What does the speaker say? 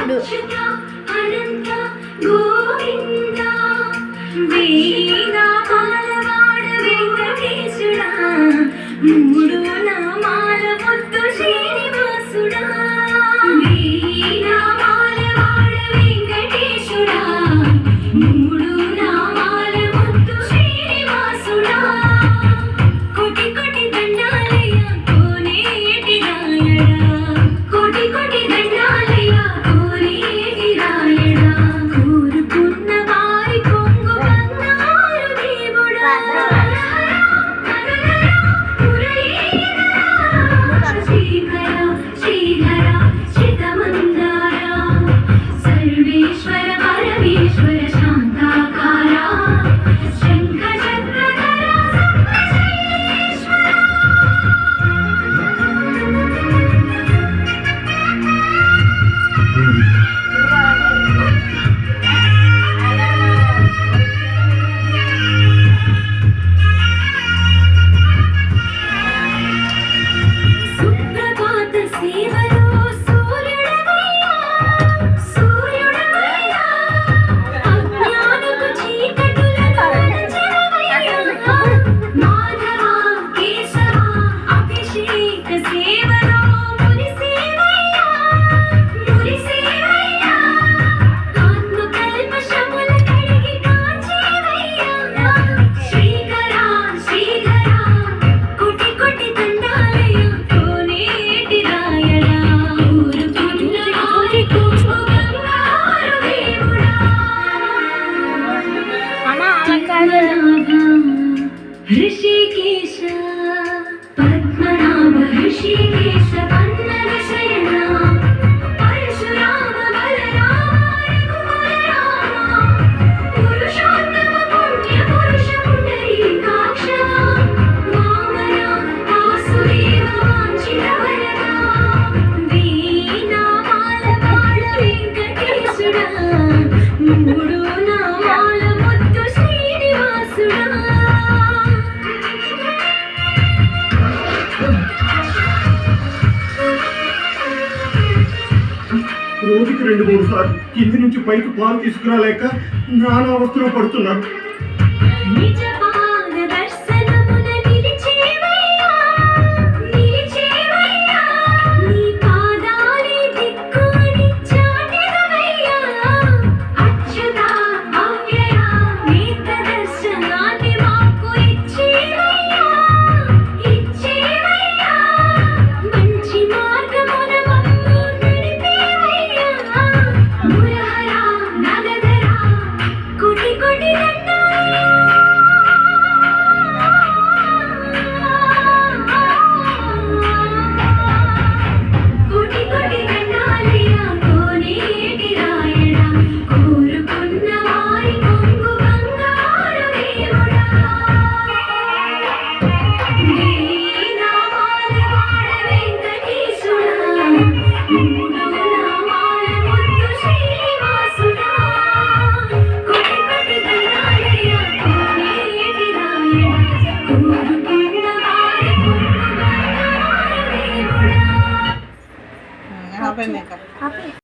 మూడు. మూడు నామాల ముద్దు శ్రీనివాసుడా, నామాల వాడ వెంకటేశుడా, మూడు నామాల ముద్దు శ్రీనివాసుడా. కోటి కోటి దండాలయ్య కోనేటి రాయడా, కోటి కోటి దండాలయ్య కోనేటి రాయడా, కోరుకున్న వారి కొంగు బంగారు దేవుడా. సర్వేశ్వర పరమేశ్వర శాంతాకార శంఖ చక్రధర సర్వేశ్వర. సుప్రభాత సేవలో సూర్యుడవయ్యా, సూర్యుడవయ్యా, అజ్ఞానపు చీకటులను అణచెదవయ్యా. మాధవ కేశవ అభిషేక సేవలో మురిసేవయ్యా, మురిసేవయ్యా, ఆత్మ కల్మషముల కడిగి కాచేవయ్యా. శ్రీకర శ్రీధర కోటి కోటి దండాలయ్య కోనేటి రాయడా, ఊరుకున్న వారి కొంగు బంగారు దేవుడా. పద్మనాభ హృషికేశ, పద్మనాభ హృషికేశ పన్నగ శయన, పరశురామ బలరామ రఘుకులరామ, పురుషోత్తమ పుణ్య పురుష పుండరీకాక్ష, వామన వాసుదేవ వాంఛిత వరద, వీణామాల వాడ వెంకటేశుడా, మూడు నామాల ముద్దు శ్రీనివాసుడా. రోజుకి 2-3 సార్లు కింది నుంచి పైకి పాలు తీసుకురాలేక నానా అవస్థలో పడుతున్నాను.